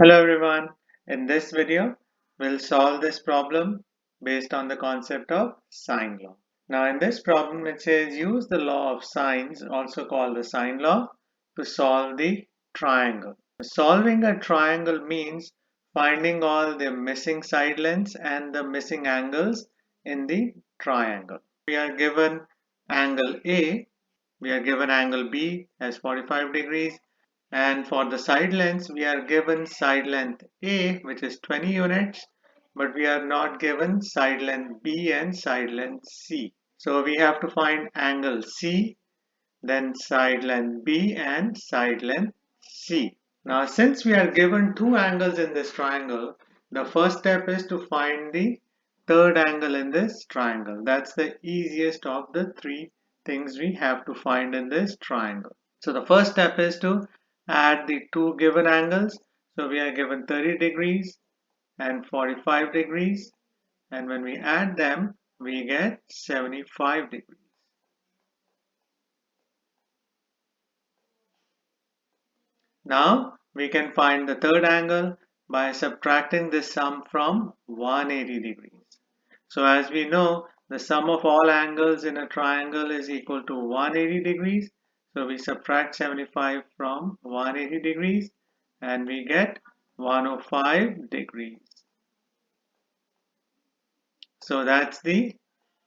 Hello everyone. In this video, we'll solve this problem based on the concept of sine law. Now in this problem it says use the law of sines, also called the sine law, to solve the triangle. Solving a triangle means finding all the missing side lengths and the missing angles in the triangle. We are given angle A, we are given angle B as 45 degrees, and for the side lengths, we are given side length A, which is 20 units, but we are not given side length B and side length C. So we have to find angle C, then side length B and side length C. Now, since we are given two angles in this triangle, the first step is to find the third angle in this triangle. That's the easiest of the three things we have to find in this triangle. So the first step is to add the two given angles. So we are given 30 degrees and 45 degrees, and when we add them we get 75 degrees. Now we can find the third angle by subtracting this sum from 180 degrees. So as we know, the sum of all angles in a triangle is equal to 180 degrees. So we subtract 75 from 180 degrees and we get 105 degrees. So that's the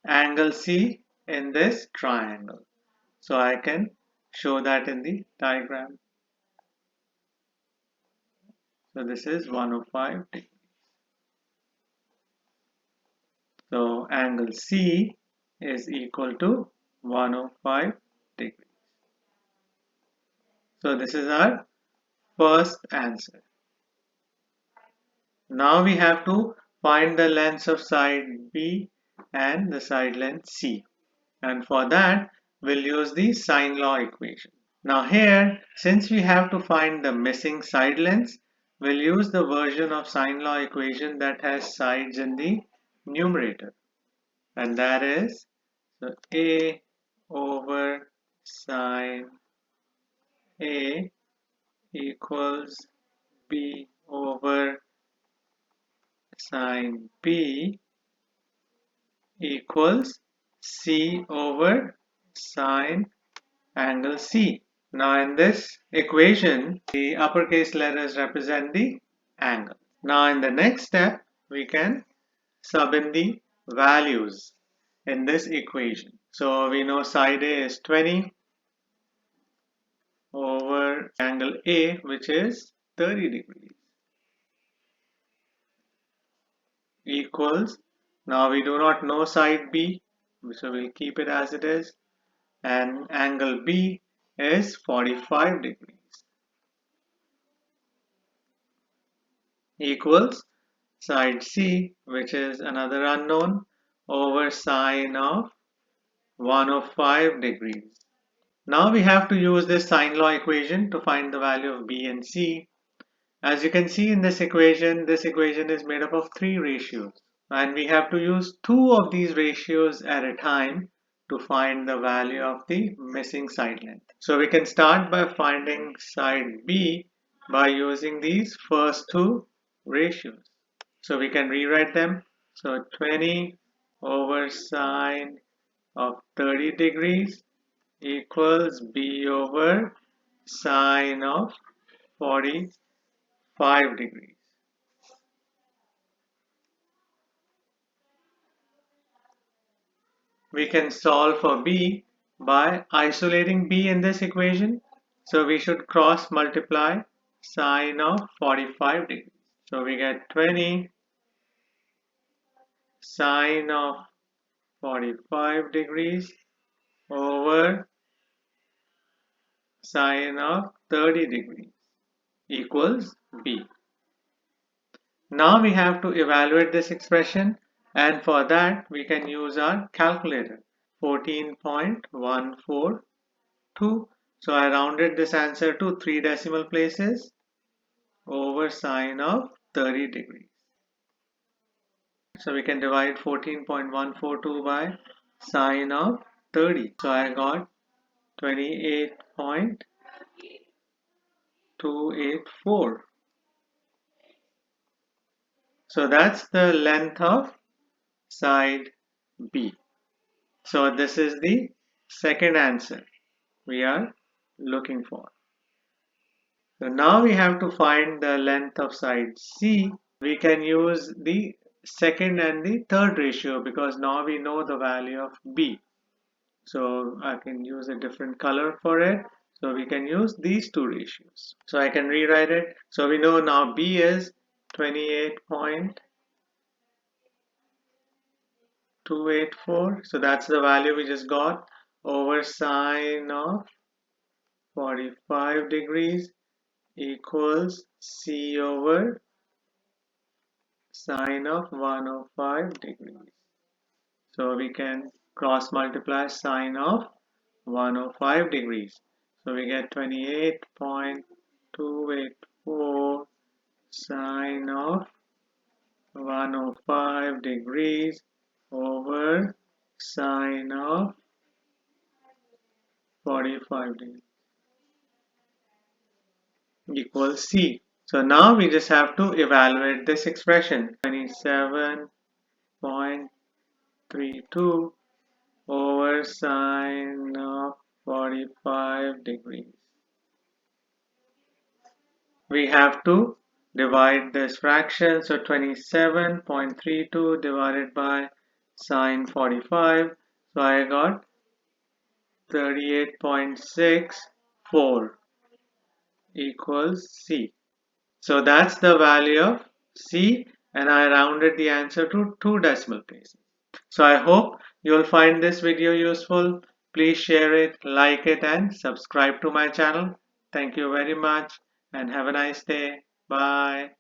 angle C in this triangle. So I can show that in the diagram. So this is 105 degrees. So angle C is equal to 105 degrees. So this is our first answer. Now we have to find the lengths of side B and the side length C. And for that, we'll use the sine law equation. Now here, since we have to find the missing side lengths, we'll use the version of sine law equation that has sides in the numerator. And that is so A over sine A equals B over sine B equals C over sine angle C. Now in this equation, the uppercase letters represent the angle. Now in the next step, we can sub in the values in this equation. So we know side A is 20 over angle A, which is 30 degrees, equals, now we do not know side B, so we'll keep it as it is, and angle B is 45 degrees, equals side C, which is another unknown, over sine of 105 degrees. Now we have to use this sine law equation to find the value of B and C. As you can see in this equation is made up of three ratios, and we have to use two of these ratios at a time to find the value of the missing side length. So we can start by finding side B by using these first two ratios. So we can rewrite them. So 20 over sine of 30 degrees equals B over sine of 45 degrees. We can solve for B by isolating B in this equation. So we should cross multiply sine of 45 degrees. So we get 20 sine of 45 degrees over sine of 30 degrees equals B. Now we have to evaluate this expression, and for that we can use our calculator, 14.142. So I rounded this answer to 3 decimal places over sine of 30 degrees. So we can divide 14.142 by sine of 30. So I got 28.284. So that's the length of side B. So this is the second answer we are looking for. So now we have to find the length of side C. We can use the second and the third ratio because now we know the value of B. So I can use a different color for it. So we can use these two ratios. So I can rewrite it. So we know now B is 28.284. So that's the value we just got over sine of 45 degrees equals C over sine of 105 degrees. So we can cross multiply sine of 105 degrees. So we get 28.284 sine of 105 degrees over sine of 45 degrees equals C. So now we just have to evaluate this expression. 27.32 over sine of 45 degrees. We have to divide this fraction. So 27.32 divided by sine 45. So I got 38.64 equals C. So that's the value of C, and I rounded the answer to 2 decimal places. So I hope you'll find this video useful. Please share it, like it, and subscribe to my channel. Thank you very much and have a nice day. Bye.